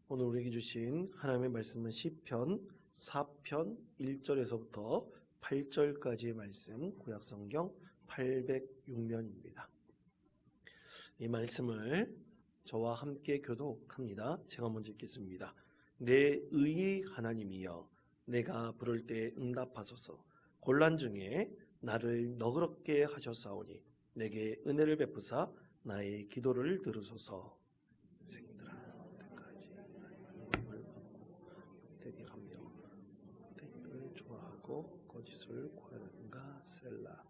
오늘 우리에게 주신 하나님의 말씀은 시편 4편 1절에서부터 8절까지의 말씀, 구약성경 806면입니다. 이 말씀을 저와 함께 교독합니다. 제가 먼저 읽겠습니다. 내 의의 하나님이여, 내가 부를 때 응답하소서. 곤란 중에 나를 너그럽게 하셨사오니 내게 은혜를 베푸사 나의 기도를 들으소서. 거짓을 구하는가 셀라.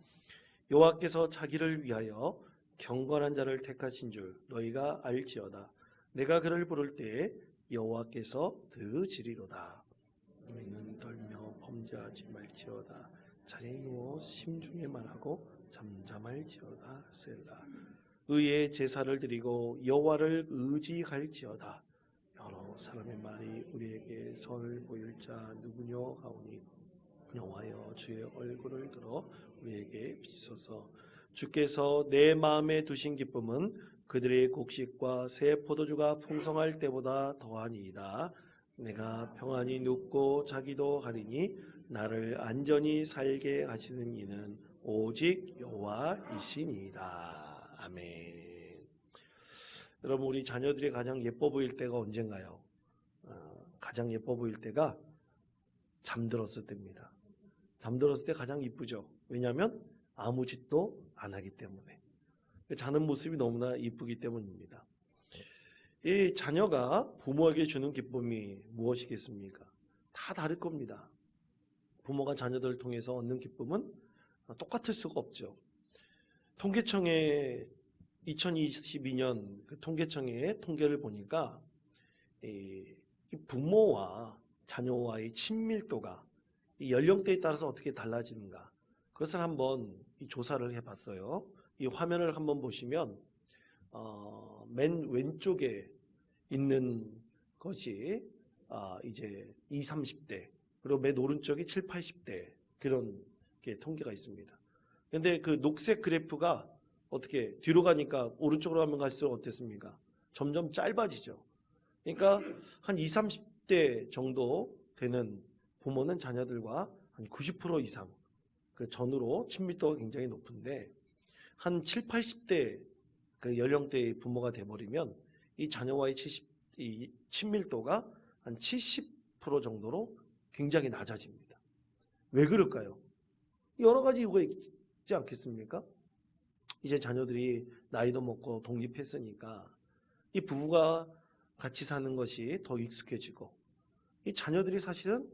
여호와께서 자기를 위하여 경건한 자를 택하신 줄 너희가 알지어다. 내가 그를 부를 때 여호와께서 들으시리로다. 너희는 떨며 범죄하지 말지어다. 자리에 누워 심중에 말하고 잠잠할지어다 셀라. 의의 제사를 드리고 여호와를 의지할지어다. 여러 사람의 말이 우리에게 선을 보일 자 누구뇨 하오니 여호와여, 주의 얼굴을 들어 우리에게 비추소서. 주께서 내 마음에 두신 기쁨은 그들의 곡식과 새 포도주가 풍성할 때보다 더하니이다. 내가 평안히 눕고 자기도 하리니 나를 안전히 살게 하시는 이는 오직 여호와이시니이다. 아멘. 여러분, 우리 자녀들이 가장 예뻐 보일 때가 언젠가요? 가장 예뻐 보일 때가 잠들었을 때입니다. 잠들었을 때 가장 이쁘죠. 왜냐하면 아무 짓도 안 하기 때문에. 자는 모습이 너무나 이쁘기 때문입니다. 이 자녀가 부모에게 주는 기쁨이 무엇이겠습니까? 다 다를 겁니다. 부모가 자녀들을 통해서 얻는 기쁨은 똑같을 수가 없죠. 통계청의 2022년 통계청의 통계를 보니까 이 부모와 자녀와의 친밀도가 이 연령대에 따라서 어떻게 달라지는가, 그것을 한번 이 조사를 해봤어요. 이 화면을 한번 보시면 맨 왼쪽에 있는 것이 이제 20, 30대, 그리고 맨 오른쪽이 7, 80대 그런 게 통계가 있습니다. 그런데 그 녹색 그래프가 어떻게 뒤로 가니까 오른쪽으로 가면 갈수록 어땠습니까? 점점 짧아지죠. 그러니까 한 20, 30대 정도 되는 부모는 자녀들과 한 90% 이상 그 전후로 친밀도가 굉장히 높은데, 한 7, 80대 그 연령대의 부모가 돼버리면 이 자녀와의 이 친밀도가 한 70% 정도로 굉장히 낮아집니다. 왜 그럴까요? 여러 가지 이유가 있지 않겠습니까? 이제 자녀들이 나이도 먹고 독립했으니까 이 부부가 같이 사는 것이 더 익숙해지고, 이 자녀들이 사실은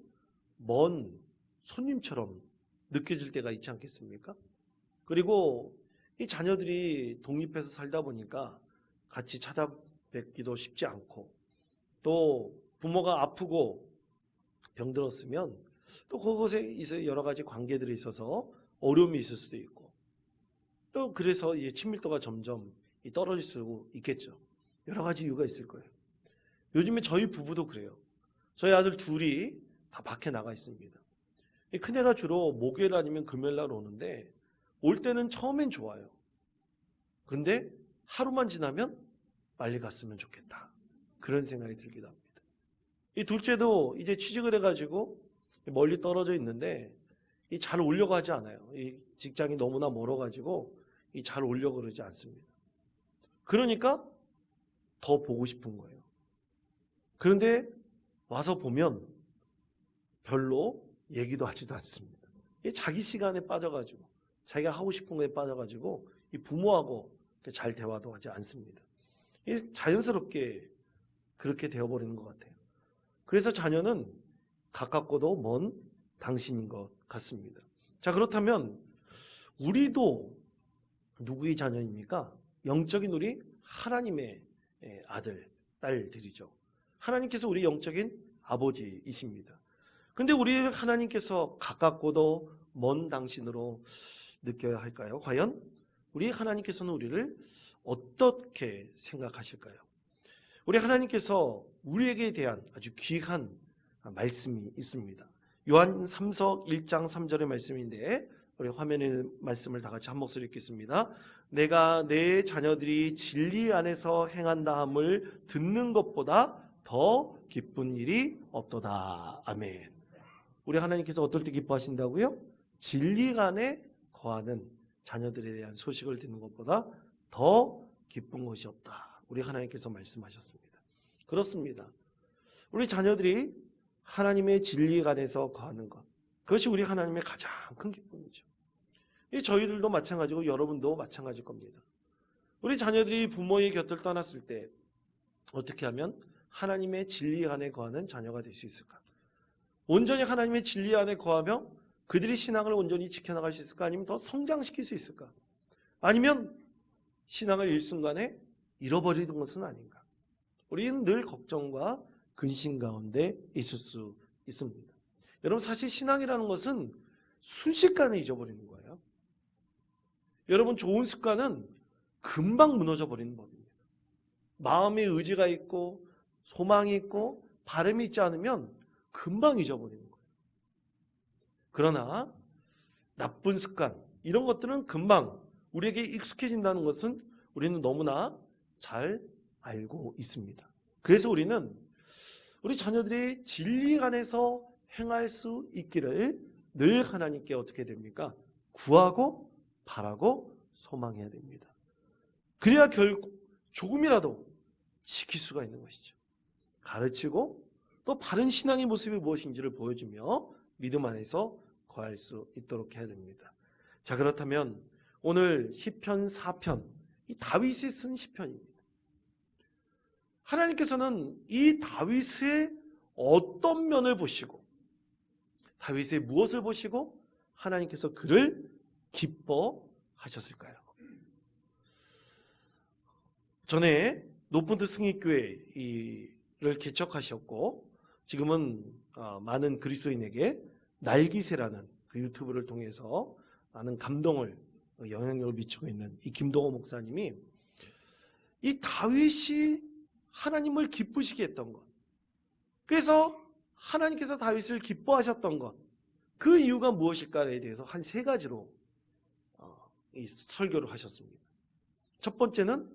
먼 손님처럼 느껴질 때가 있지 않겠습니까? 그리고 이 자녀들이 독립해서 살다 보니까 같이 찾아뵙기도 쉽지 않고, 또 부모가 아프고 병들었으면 또 그것에 여러 가지 관계들이 있어서 어려움이 있을 수도 있고, 또 그래서 이 친밀도가 점점 떨어질 수 있겠죠. 여러 가지 이유가 있을 거예요. 요즘에 저희 부부도 그래요. 저희 아들 둘이 다 밖에 나가 있습니다. 큰애가 주로 목요일 아니면 금요일 날 오는데, 올 때는 처음엔 좋아요. 근데 하루만 지나면 빨리 갔으면 좋겠다, 그런 생각이 들기도 합니다. 이 둘째도 이제 취직을 해가지고 멀리 떨어져 있는데 잘 오려고 하지 않아요. 이 직장이 너무나 멀어가지고 잘 오려고 그러지 않습니다. 그러니까 더 보고 싶은 거예요. 그런데 와서 보면 별로 얘기도 하지도 않습니다. 자기 시간에 빠져가지고, 자기가 하고 싶은 거에 빠져가지고 이 부모하고 잘 대화도 하지 않습니다. 자연스럽게 그렇게 되어버리는 것 같아요. 그래서 자녀는 가깝고도 먼 당신인 것 같습니다. 자, 그렇다면 우리도 누구의 자녀입니까? 영적인 우리 하나님의 아들, 딸들이죠. 하나님께서 우리 영적인 아버지이십니다. 근데 우리 하나님께서 가깝고도 먼 당신으로 느껴야 할까요? 과연 우리 하나님께서는 우리를 어떻게 생각하실까요? 우리 하나님께서 우리에게 대한 아주 귀한 말씀이 있습니다. 요한 3서 1장 3절의 말씀인데, 우리 화면에 말씀을 다 같이 한 목소리 읽겠습니다. 내가 내 자녀들이 진리 안에서 행한다 함을 듣는 것보다 더 기쁜 일이 없도다. 아멘. 우리 하나님께서 어떨 때 기뻐하신다고요? 진리간에 거하는 자녀들에 대한 소식을 듣는 것보다 더 기쁜 것이 없다. 우리 하나님께서 말씀하셨습니다. 그렇습니다. 우리 자녀들이 하나님의 진리간에서 거하는 것, 그것이 우리 하나님의 가장 큰 기쁨이죠. 저희들도 마찬가지고 여러분도 마찬가지일 겁니다. 우리 자녀들이 부모의 곁을 떠났을 때 어떻게 하면 하나님의 진리 안에 거하는 자녀가 될 수 있을까? 온전히 하나님의 진리 안에 거하며 그들이 신앙을 온전히 지켜나갈 수 있을까? 아니면 더 성장시킬 수 있을까? 아니면 신앙을 일순간에 잃어버리는 것은 아닌가? 우리는 늘 걱정과 근심 가운데 있을 수 있습니다. 여러분, 사실 신앙이라는 것은 순식간에 잊어버리는 거예요. 여러분, 좋은 습관은 금방 무너져 버리는 법입니다. 마음에 의지가 있고 소망이 있고 바람이 있지 않으면 금방 잊어버리는 거예요. 그러나 나쁜 습관, 이런 것들은 금방 우리에게 익숙해진다는 것은 우리는 너무나 잘 알고 있습니다. 그래서 우리는 우리 자녀들이 진리 안에서 행할 수 있기를 늘 하나님께 어떻게 됩니까? 구하고 바라고 소망해야 됩니다. 그래야 결국 조금이라도 지킬 수가 있는 것이죠. 가르치고 또 바른 신앙의 모습이 무엇인지를 보여주며 믿음 안에서 거할 수 있도록 해야 됩니다. 자, 그렇다면 오늘 시편 4편, 이 다윗이 쓴 시편입니다. 하나님께서는 이 다윗의 어떤 면을 보시고 다윗의 무엇을 보시고 하나님께서 그를 기뻐하셨을까요? 전에 높은트 승립교회를 개척하셨고 지금은 많은 그리스도인에게 날기새라는 그 유튜브를 통해서 많은 감동을, 영향력을 미치고 있는 이 김동호 목사님이 이 다윗이 하나님을 기쁘시게 했던 것, 그래서 하나님께서 다윗을 기뻐하셨던 것, 그 이유가 무엇일까에 대해서 한 3가지로 이 설교를 하셨습니다. 첫 번째는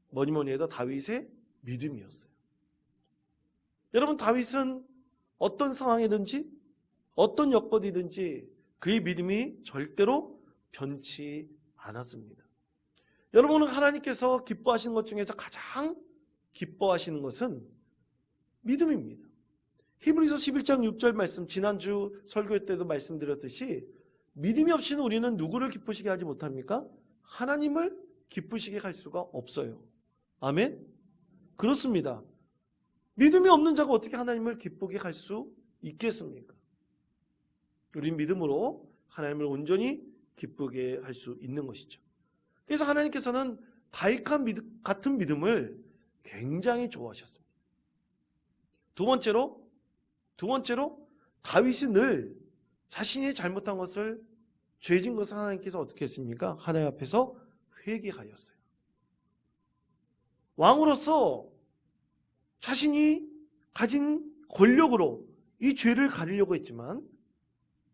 뭐니 해도 다윗의 믿음이었어요. 여러분, 다윗은 어떤 상황이든지 어떤 여건이든지 그의 믿음이 절대로 변치 않았습니다. 여러분은 하나님께서 기뻐하시는 것 중에서 가장 기뻐하시는 것은 믿음입니다. 히브리서 11장 6절 말씀, 지난주 설교 때도 말씀드렸듯이 믿음이 없이는 우리는 누구를 기쁘시게 하지 못합니까? 하나님을 기쁘시게 할 수가 없어요. 아멘? 그렇습니다. 믿음이 없는 자가 어떻게 하나님을 기쁘게 할 수 있겠습니까? 우린 믿음으로 하나님을 온전히 기쁘게 할 수 있는 것이죠. 그래서 하나님께서는 다윗 같은 믿음을 굉장히 좋아하셨습니다. 두 번째로 다윗이 늘 자신이 잘못한 것을, 죄진 것을 하나님께서 어떻게 했습니까? 하나님 앞에서 회개하였어요. 왕으로서 자신이 가진 권력으로 이 죄를 가리려고 했지만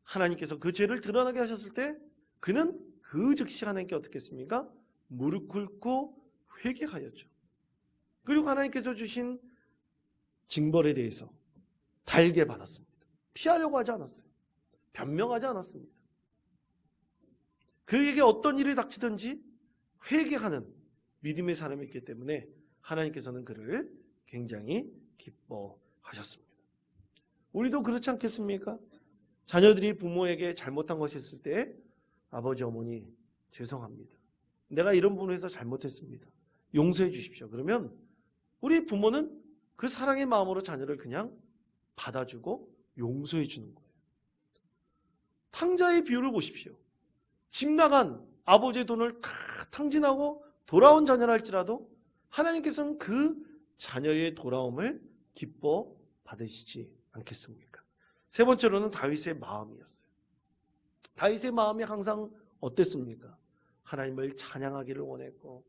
하나님께서 그 죄를 드러나게 하셨을 때 그는 그 즉시 하나님께 어떻게 했습니까? 무릎 꿇고 회개하였죠. 그리고 하나님께서 주신 징벌에 대해서 달게 받았습니다. 피하려고 하지 않았어요. 변명하지 않았습니다. 그에게 어떤 일이 닥치든지 회개하는 믿음의 사람이었기 때문에 하나님께서는 그를 굉장히 기뻐하셨습니다. 우리도 그렇지 않겠습니까? 자녀들이 부모에게 잘못한 것이 있을 때 아버지, 어머니 죄송합니다. 내가 이런 부분에서 잘못했습니다. 용서해 주십시오. 그러면 우리 부모는 그 사랑의 마음으로 자녀를 그냥 받아주고 용서해 주는 거예요. 탕자의 비유를 보십시오. 집 나간 아버지의 돈을 다 탕진하고 돌아온 자녀라 할지라도 하나님께서는 그 자녀의 돌아옴을 기뻐 받으시지 않겠습니까? 세 번째로는 다윗의 마음이었어요. 다윗의 마음이 항상 어땠습니까? 하나님을 찬양하기를 원했고,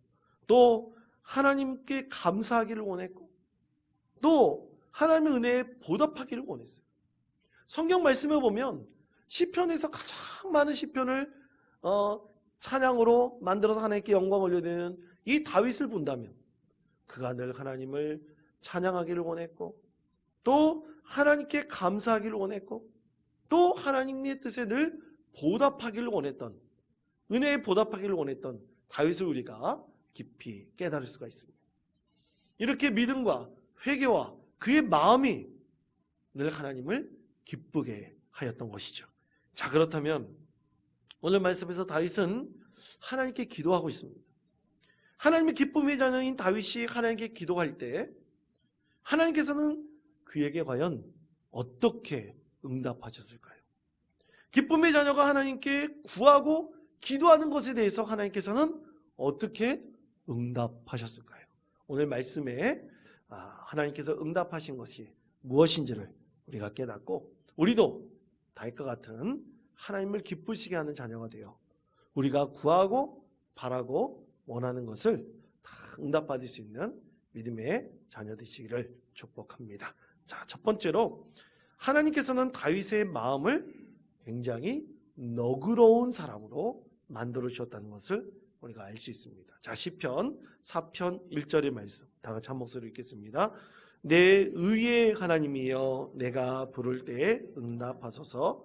또 하나님께 감사하기를 원했고, 또 하나님의 은혜에 보답하기를 원했어요. 성경 말씀에 보면 시편에서 가장 많은 시편을 찬양으로 만들어서 하나님께 영광을 올려드리는 이 다윗을 본다면 그가 늘 하나님을 찬양하기를 원했고, 또 하나님께 감사하기를 원했고, 또 하나님의 뜻에 늘 보답하기를 원했던, 은혜에 보답하기를 원했던 다윗을 우리가 깊이 깨달을 수가 있습니다. 이렇게 믿음과 회개와 그의 마음이 늘 하나님을 기쁘게 하였던 것이죠. 자, 그렇다면 오늘 말씀에서 다윗은 하나님께 기도하고 있습니다. 하나님의 기쁨의 자녀인 다윗이 하나님께 기도할 때 하나님께서는 그에게 과연 어떻게 응답하셨을까요? 기쁨의 자녀가 하나님께 구하고 기도하는 것에 대해서 하나님께서는 어떻게 응답하셨을까요? 오늘 말씀에 하나님께서 응답하신 것이 무엇인지를 우리가 깨닫고, 우리도 다윗과 같은 하나님을 기쁘시게 하는 자녀가 되어 우리가 구하고 바라고 원하는 것을 다 응답받을 수 있는 믿음의 자녀 되시기를 축복합니다. 자, 첫 번째로 하나님께서는 다윗의 마음을 굉장히 너그러운 사람으로 만들어 주셨다는 것을 우리가 알 수 있습니다. 자, 시편 4편 1절의 말씀 다 같이 한 목소리로 읽겠습니다. 내 의의 하나님이여 내가 부를 때에 응답하소서.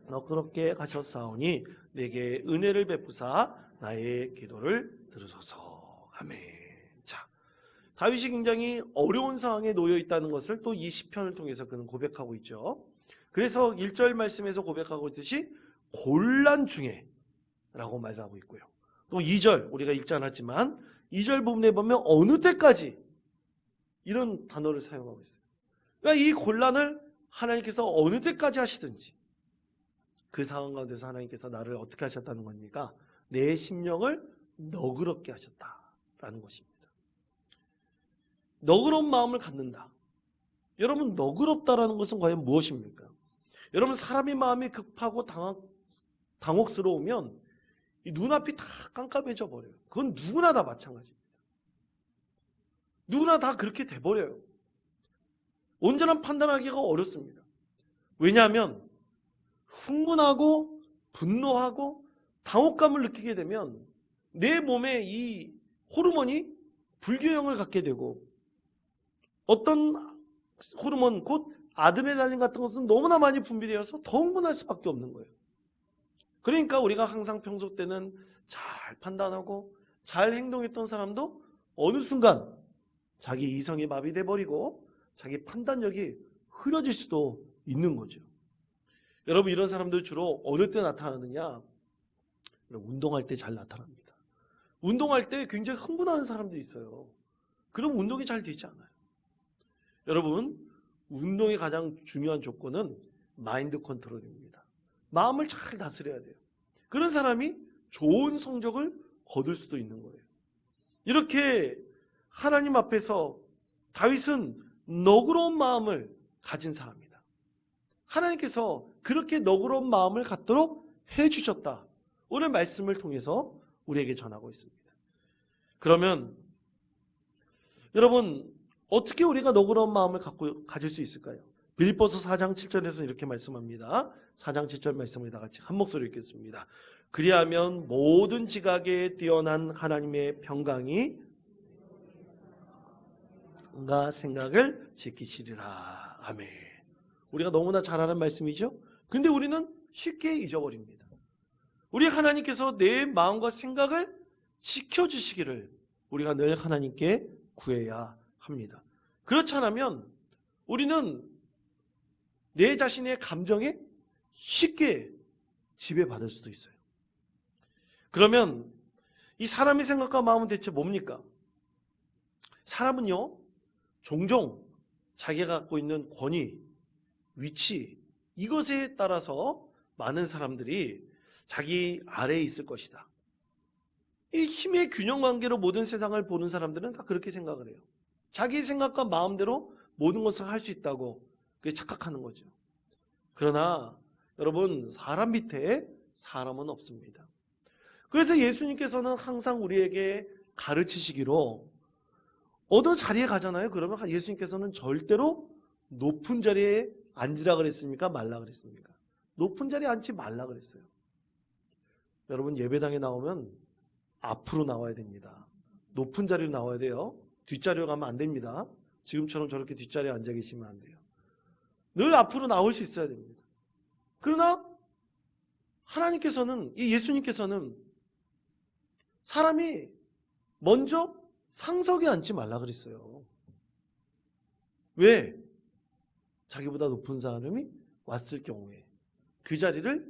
너그럽게 하셨사오니 내게 은혜를 베푸사 나의 기도를 들으소서. 아멘. 자, 다윗이 굉장히 어려운 상황에 놓여 있다는 것을 또 이 시편을 통해서 그는 고백하고 있죠. 그래서 1절 말씀에서 고백하고 있듯이 곤란 중에 라고 말하고 있고요. 또 2절 우리가 읽지 않았지만 2절 부분에 보면 어느 때까지 이런 단어를 사용하고 있어요. 그러니까 이 곤란을 하나님께서 어느 때까지 하시든지 그 상황 가운데서 하나님께서 나를 어떻게 하셨다는 겁니까? 내 심령을 너그럽게 하셨다라는 것입니다. 너그러운 마음을 갖는다. 여러분, 너그럽다라는 것은 과연 무엇입니까? 여러분, 사람의 마음이 급하고 당혹스러우면 이 눈앞이 다 깜깜해져 버려요. 그건 누구나 다 마찬가지입니다. 누구나 다 그렇게 돼버려요. 온전한 판단하기가 어렵습니다. 왜냐하면 흥분하고 분노하고 당혹감을 느끼게 되면 내 몸에 이 호르몬이 불균형을 갖게 되고, 어떤 호르몬 곧 아드레날린 같은 것은 너무나 많이 분비되어서 더 흥분할 수밖에 없는 거예요. 그러니까 우리가 항상 평소 때는 잘 판단하고 잘 행동했던 사람도 어느 순간 자기 이성이 마비돼 버리고 자기 판단력이 흐려질 수도 있는 거죠. 여러분, 이런 사람들 주로 어느 때 나타나느냐? 운동할 때 잘 나타납니다. 운동할 때 굉장히 흥분하는 사람들이 있어요. 그럼 운동이 잘 되지 않아요. 여러분, 운동의 가장 중요한 조건은 마인드 컨트롤입니다. 마음을 잘 다스려야 돼요. 그런 사람이 좋은 성적을 거둘 수도 있는 거예요. 이렇게 하나님 앞에서 다윗은 너그러운 마음을 가진 사람이다. 하나님께서 그렇게 너그러운 마음을 갖도록 해주셨다. 오늘 말씀을 통해서 우리에게 전하고 있습니다. 그러면 여러분, 어떻게 우리가 너그러운 마음을 가질 수 있을까요? 빌립보서 4장 7절에서 이렇게 말씀합니다. 4장 7절 말씀을 다 같이 한 목소리로 읽겠습니다. 그리하면 모든 지각에 뛰어난 하나님의 평강이 가 생각을 지키시리라. 아멘. 우리가 너무나 잘 아는 말씀이죠. 근데 우리는 쉽게 잊어버립니다. 우리 하나님께서 내 마음과 생각을 지켜주시기를 우리가 늘 하나님께 구해야 합니다. 그렇지 않으면 우리는 내 자신의 감정에 쉽게 지배받을 수도 있어요. 그러면 이 사람의 생각과 마음은 대체 뭡니까? 사람은요, 종종 자기가 갖고 있는 권위, 위치, 이것에 따라서 많은 사람들이 자기 아래에 있을 것이다. 이 힘의 균형 관계로 모든 세상을 보는 사람들은 다 그렇게 생각을 해요. 자기 생각과 마음대로 모든 것을 할 수 있다고 그게 착각하는 거죠. 그러나 여러분, 사람 밑에 사람은 없습니다. 그래서 예수님께서는 항상 우리에게 가르치시기로 어느 자리에 가잖아요. 그러면 예수님께서는 절대로 높은 자리에 앉으라 그랬습니까? 말라 그랬습니까? 높은 자리에 앉지 말라 그랬어요. 여러분, 예배당에 나오면 앞으로 나와야 됩니다. 높은 자리로 나와야 돼요. 뒷자리로 가면 안 됩니다. 지금처럼 저렇게 뒷자리에 앉아 계시면 안 돼요. 늘 앞으로 나올 수 있어야 됩니다. 그러나 하나님께서는, 이 예수님께서는 사람이 먼저 상석에 앉지 말라 그랬어요. 왜? 자기보다 높은 사람이 왔을 경우에 그 자리를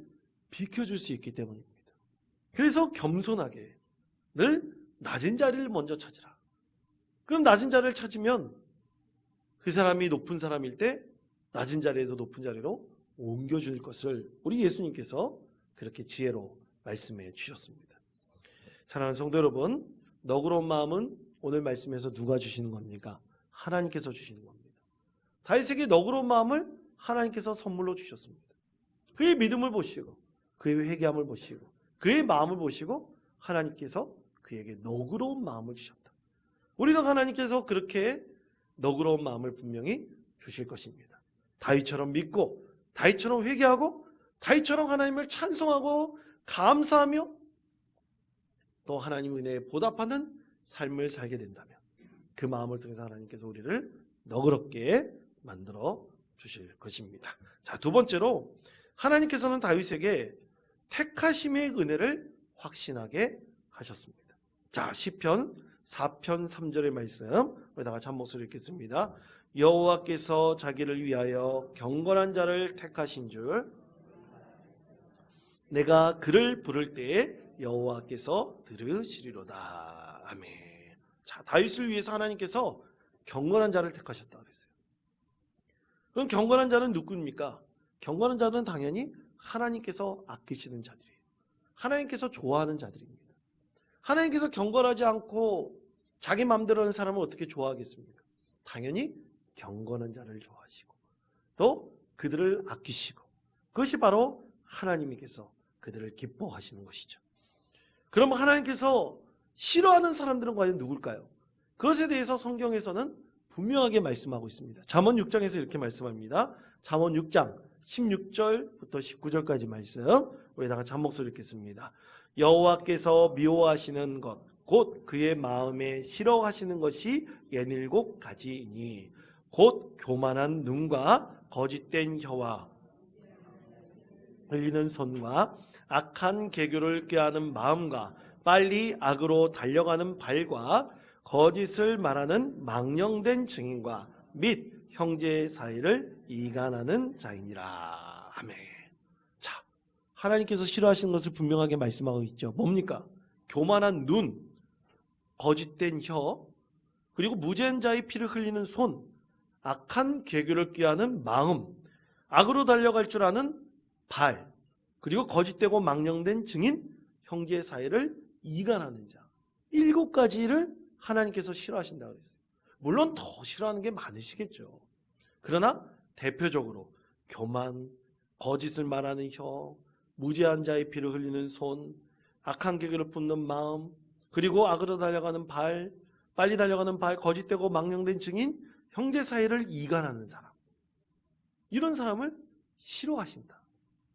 비켜줄 수 있기 때문입니다. 그래서 겸손하게 늘 낮은 자리를 먼저 찾으라. 그럼 낮은 자리를 찾으면 그 사람이 높은 사람일 때 낮은 자리에서 높은 자리로 옮겨줄 것을 우리 예수님께서 그렇게 지혜로 말씀해 주셨습니다. 사랑하는 성도 여러분, 너그러운 마음은 오늘 말씀에서 누가 주시는 겁니까? 하나님께서 주시는 겁니다. 다윗에게 너그러운 마음을 하나님께서 선물로 주셨습니다. 그의 믿음을 보시고 그의 회개함을 보시고 그의 마음을 보시고 하나님께서 그에게 너그러운 마음을 주셨다. 우리도 하나님께서 그렇게 너그러운 마음을 분명히 주실 것입니다. 다윗처럼 믿고 다윗처럼 회개하고 다윗처럼 하나님을 찬송하고 감사하며 또 하나님 은혜에 보답하는 삶을 살게 된다면 그 마음을 통해서 하나님께서 우리를 너그럽게 만들어 주실 것입니다. 자, 두 번째로 하나님께서는 다윗에게 택하심의 은혜를 확신하게 하셨습니다. 자, 시편 4편 3절의 말씀 우리다가 한 목소리 읽겠습니다. 여호와께서 자기를 위하여 경건한 자를 택하신 줄 내가 그를 부를 때에 여호와께서 들으시리로다. 아멘. 자, 다윗을 위해서 하나님께서 경건한 자를 택하셨다 그랬어요. 그럼 경건한 자는 누구입니까? 경건한 자는 당연히 하나님께서 아끼시는 자들이에요. 하나님께서 좋아하는 자들입니다. 하나님께서 경건하지 않고 자기 마음대로 하는 사람을 어떻게 좋아하겠습니까? 당연히 경건한 자를 좋아하시고 또 그들을 아끼시고 그것이 바로 하나님께서 그들을 기뻐하시는 것이죠. 그럼 하나님께서 싫어하는 사람들은 과연 누굴까요? 그것에 대해서 성경에서는 분명하게 말씀하고 있습니다. 잠언 6장에서 이렇게 말씀합니다. 잠언 6장 16절부터 19절까지 말씀 우리다가 한 목소리 읽겠습니다. 여호와께서 미워하시는 것 곧 그의 마음에 싫어하시는 것이 67가지이니 곧 교만한 눈과 거짓된 혀와 흘리는 손과 악한 계교를 꾀하는 마음과 빨리 악으로 달려가는 발과 거짓을 말하는 망령된 증인과 및 형제 사이를 이간하는 자이니라. 아멘. 자, 하나님께서 싫어하시는 것을 분명하게 말씀하고 있죠. 뭡니까? 교만한 눈, 거짓된 혀, 그리고 무죄한 자의 피를 흘리는 손, 악한 계교를 꾀하는 마음, 악으로 달려갈 줄 아는 발, 그리고 거짓되고 망령된 증인, 형제 사이를 이간하는 자. 7가지를 하나님께서 싫어하신다고 그랬어요. 물론 더 싫어하는 게 많으시겠죠. 그러나 대표적으로 교만, 거짓을 말하는 혀, 무죄한 자의 피를 흘리는 손, 악한 계교를 붓는 마음, 그리고 악으로 달려가는 발, 빨리 달려가는 발, 거짓되고 망령된 증인, 형제 사이를 이간하는 사람. 이런 사람을 싫어하신다.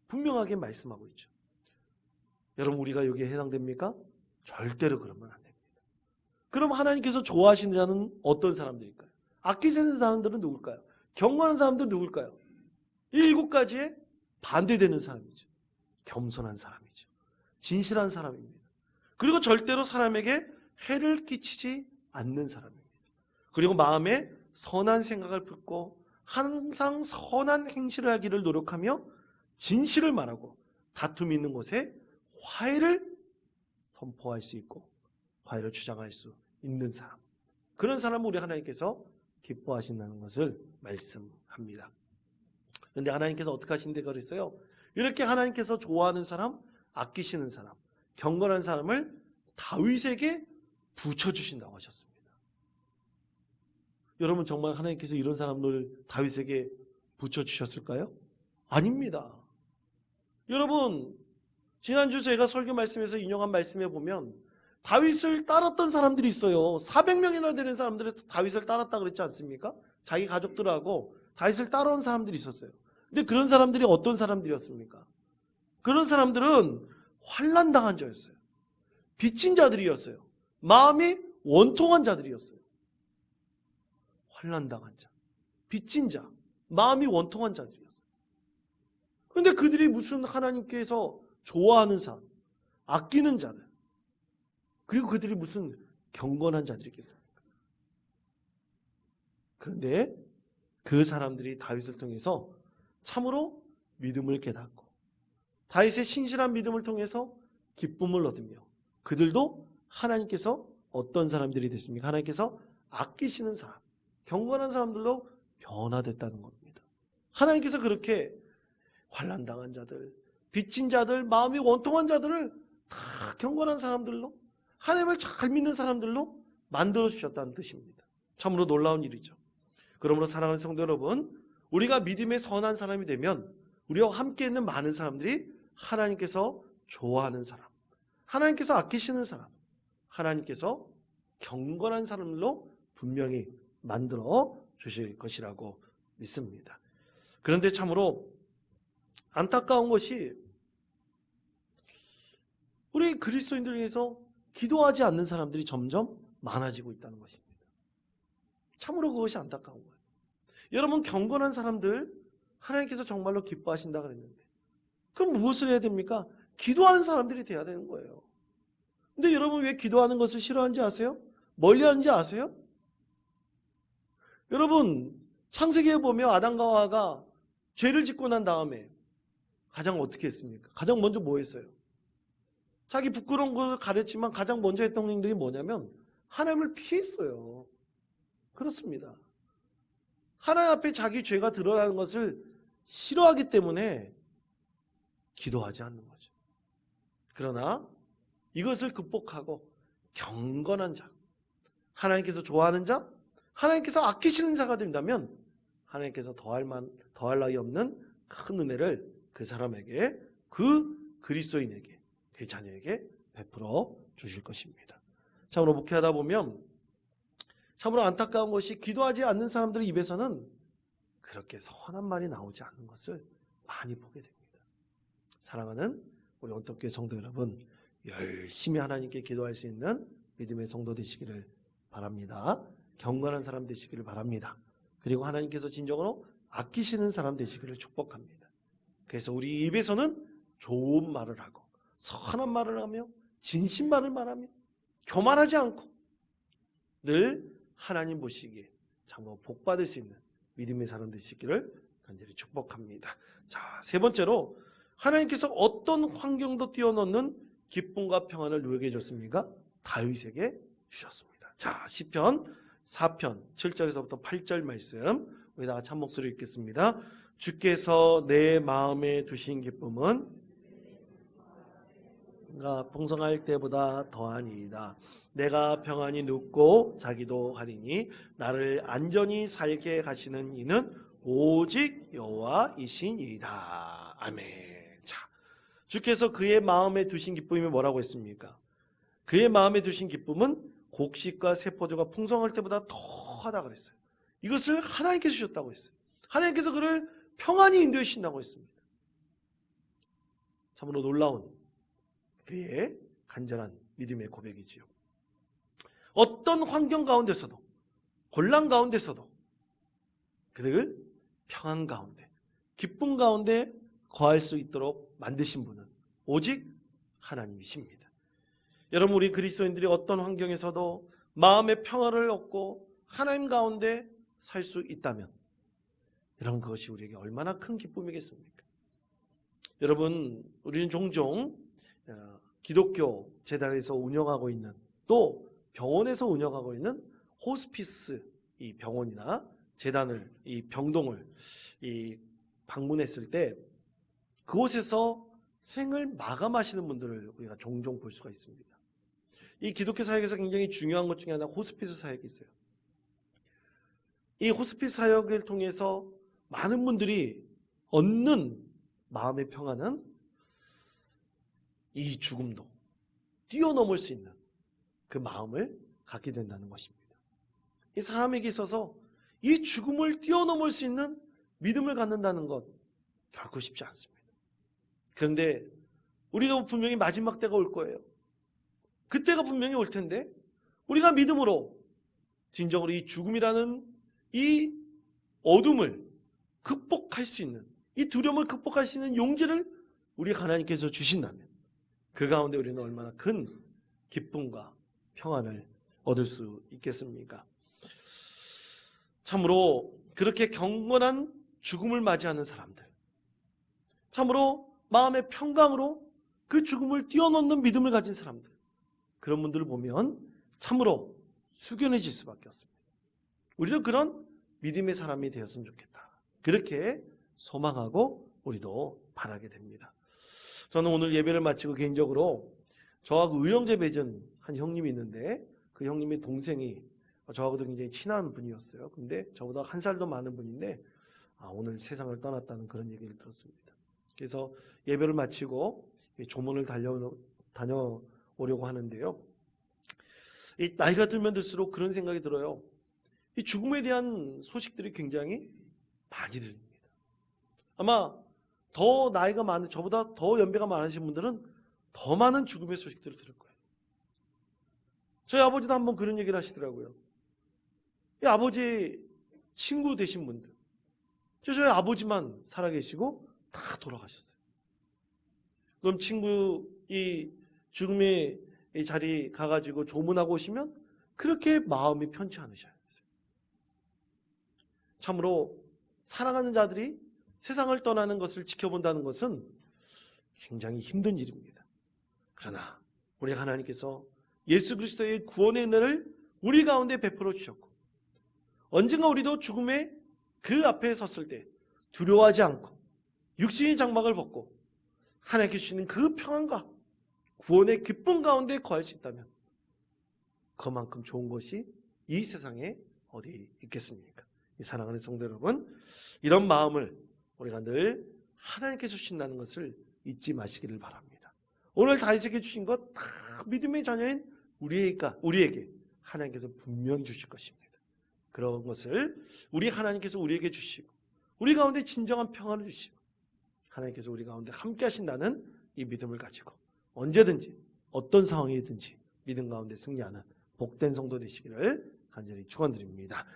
분명하게 말씀하고 있죠. 여러분, 우리가 여기에 해당됩니까? 절대로 그러면 안 됩니다. 그럼 하나님께서 좋아하시는 자는 어떤 사람들일까요? 아끼시는 사람들은 누굴까요? 경건한 사람들은 누굴까요? 7가지에 반대되는 사람이죠. 겸손한 사람이죠. 진실한 사람입니다. 그리고 절대로 사람에게 해를 끼치지 않는 사람입니다. 그리고 마음에 선한 생각을 품고 항상 선한 행실을 하기를 노력하며 진실을 말하고 다툼이 있는 곳에 화해를 선포할 수 있고 화해를 주장할 수 있는 사람. 그런 사람을 우리 하나님께서 기뻐하신다는 것을 말씀합니다. 그런데 하나님께서 어떻게 하신다고 그랬어요? 이렇게 하나님께서 좋아하는 사람, 아끼시는 사람, 경건한 사람을 다윗에게 붙여주신다고 하셨습니다. 여러분, 정말 하나님께서 이런 사람을 다윗에게 붙여주셨을까요? 아닙니다. 여러분, 지난주 제가 설교 말씀에서 인용한 말씀에 보면 다윗을 따랐던 사람들이 있어요. 400명이나 되는 사람들이 다윗을 따랐다 그랬지 않습니까? 자기 가족들하고 다윗을 따라온 사람들이 있었어요. 근데 그런 사람들이 어떤 사람들이었습니까? 그런 사람들은 환난당한 자였어요. 빚진 자들이었어요. 마음이 원통한 자들이었어요. 환난당한 자, 빚진 자, 마음이 원통한 자들이었어요. 그런데 그들이 무슨 하나님께서 좋아하는 사람, 아끼는 자들, 그리고 그들이 무슨 경건한 자들이겠습니까? 그런데 그 사람들이 다윗을 통해서 참으로 믿음을 깨닫고 다윗의 신실한 믿음을 통해서 기쁨을 얻으며 그들도 하나님께서 어떤 사람들이 됐습니까? 하나님께서 아끼시는 사람, 경건한 사람들로 변화됐다는 겁니다. 하나님께서 그렇게 환난당한 자들, 빚진 자들, 마음이 원통한 자들을 다 경건한 사람들로, 하나님을 잘 믿는 사람들로 만들어주셨다는 뜻입니다. 참으로 놀라운 일이죠. 그러므로 사랑하는 성도 여러분, 우리가 믿음의 선한 사람이 되면 우리와 함께 있는 많은 사람들이 하나님께서 좋아하는 사람, 하나님께서 아끼시는 사람, 하나님께서 경건한 사람들로 분명히 만들어 주실 것이라고 믿습니다. 그런데 참으로 안타까운 것이 우리 그리스도인들 중에서 기도하지 않는 사람들이 점점 많아지고 있다는 것입니다. 참으로 그것이 안타까운 거예요. 여러분, 경건한 사람들 하나님께서 정말로 기뻐하신다 그랬는데 그럼 무엇을 해야 됩니까? 기도하는 사람들이 돼야 되는 거예요. 근데 여러분, 왜 기도하는 것을 싫어하는지 아세요? 멀리하는지 아세요? 여러분, 창세기에 보면 아담과 하와가 죄를 짓고 난 다음에 가장 어떻게 했습니까? 가장 먼저 뭐 했어요? 자기 부끄러운 것을 가렸지만 가장 먼저 했던 행동이 뭐냐면 하나님을 피했어요. 그렇습니다. 하나님 앞에 자기 죄가 드러나는 것을 싫어하기 때문에 기도하지 않는 거죠. 그러나 이것을 극복하고 경건한 자, 하나님께서 좋아하는 자, 하나님께서 아끼시는 자가 된다면 하나님께서 더할 나위 없는 큰 은혜를 그 사람에게, 그 그리스도인에게, 그 자녀에게 베풀어 주실 것입니다. 참으로 목회하다 보면 참으로 안타까운 것이 기도하지 않는 사람들의 입에서는 그렇게 선한 말이 나오지 않는 것을 많이 보게 됩니다. 사랑하는 우리 온통교회 성도 여러분, 열심히 하나님께 기도할 수 있는 믿음의 성도 되시기를 바랍니다. 경건한 사람 되시기를 바랍니다. 그리고 하나님께서 진정으로 아끼시는 사람 되시기를 축복합니다. 그래서 우리 입에서는 좋은 말을 하고 선한 말을 하며 진심 말을 말하며 교만하지 않고 늘 하나님 보시기에 참으로 복 받을 수 있는 믿음의 사람 되시기를 간절히 축복합니다. 자, 세 번째로 하나님께서 어떤 환경도 뛰어넘는 기쁨과 평안을 누구에게 줬습니까? 다윗에게 주셨습니다. 자, 시편 4편 7절에서부터 8절 말씀 우리 다 같이 한 목소리 읽겠습니다. 주께서 내 마음에 두신 기쁨은 내가 풍성할 때보다 더하니이다. 내가 평안히 눕고 자기도 하리니 나를 안전히 살게 하시는 이는 오직 여호와이시니이다. 아멘. 자, 주께서 그의 마음에 두신 기쁨이 뭐라고 했습니까? 그의 마음에 두신 기쁨은 곡식과 세포도가 풍성할 때보다 더하다 그랬어요. 이것을 하나님께서 주셨다고 했어요. 하나님께서 그를 평안히 인도해 주신다고 했습니다. 참으로 놀라운 그의 간절한 믿음의 고백이지요. 어떤 환경 가운데서도, 곤란 가운데서도 그들 평안 가운데, 기쁨 가운데 거할 수 있도록 만드신 분은 오직 하나님이십니다. 여러분, 우리 그리스도인들이 어떤 환경에서도 마음의 평화를 얻고 하나님 가운데 살 수 있다면 여러분, 그것이 우리에게 얼마나 큰 기쁨이겠습니까? 여러분, 우리는 종종 기독교 재단에서 운영하고 있는, 또 병원에서 운영하고 있는 호스피스 이 병원이나 재단을, 이 병동을 방문했을 때 그곳에서 생을 마감하시는 분들을 우리가 종종 볼 수가 있습니다. 이 기독교 사역에서 굉장히 중요한 것 중에 하나 호스피스 사역이 있어요. 이 호스피스 사역을 통해서 많은 분들이 얻는 마음의 평안은 이 죽음도 뛰어넘을 수 있는 그 마음을 갖게 된다는 것입니다. 이 사람에게 있어서 이 죽음을 뛰어넘을 수 있는 믿음을 갖는다는 것 결코 쉽지 않습니다. 그런데 우리도 분명히 마지막 때가 올 거예요. 그때가 분명히 올 텐데 우리가 믿음으로 진정으로 이 죽음이라는 이 어둠을 극복할 수 있는, 이 두려움을 극복할 수 있는 용기를 우리 하나님께서 주신다면 그 가운데 우리는 얼마나 큰 기쁨과 평안을 얻을 수 있겠습니까? 참으로 그렇게 경건한 죽음을 맞이하는 사람들, 참으로 마음의 평강으로 그 죽음을 뛰어넘는 믿음을 가진 사람들, 그런 분들을 보면 참으로 숙연해질 수밖에 없습니다. 우리도 그런 믿음의 사람이 되었으면 좋겠다, 그렇게 소망하고 우리도 바라게 됩니다. 저는 오늘 예배를 마치고 개인적으로 저하고 의형제 맺은 한 형님이 있는데, 그 형님의 동생이 저하고도 굉장히 친한 분이었어요. 근데 저보다 한 살도 많은 분인데 오늘 세상을 떠났다는 그런 얘기를 들었습니다. 그래서 예배를 마치고 조문을 다녀오려고 하는데요, 이 나이가 들면 들수록 그런 생각이 들어요. 이 죽음에 대한 소식들이 굉장히 많이 들립니다. 아마 더 나이가 많은, 저보다 더 연배가 많으신 분들은 더 많은 죽음의 소식들을 들을 거예요. 저희 아버지도 한번 그런 얘기를 하시더라고요. 이 아버지 친구 되신 분들, 저희 아버지만 살아계시고 다 돌아가셨어요. 그럼 친구 이 죽음의 이 자리 가가지고 조문하고 오시면 그렇게 마음이 편치 않으셔야 했어요. 참으로 사랑하는 자들이 세상을 떠나는 것을 지켜본다는 것은 굉장히 힘든 일입니다. 그러나 우리 하나님께서 예수 그리스도의 구원의 은혜를 우리 가운데 베풀어 주셨고, 언젠가 우리도 죽음의 그 앞에 섰을 때 두려워하지 않고 육신의 장막을 벗고 하나님께 주시는 그 평안과 구원의 기쁨 가운데 거할 수 있다면 그만큼 좋은 것이 이 세상에 어디 있겠습니까? 이 사랑하는 성도 여러분, 이런 마음을 우리가 늘 하나님께서 주신다는 것을 잊지 마시기를 바랍니다. 오늘 다윗에게 주신 것 다 믿음의 자녀인 우리에게 하나님께서 분명히 주실 것입니다. 그런 것을 우리 하나님께서 우리에게 주시고 우리 가운데 진정한 평안을 주시고 하나님께서 우리 가운데 함께 하신다는 이 믿음을 가지고 언제든지 어떤 상황이든지 믿음 가운데 승리하는 복된 성도 되시기를 간절히 축원드립니다.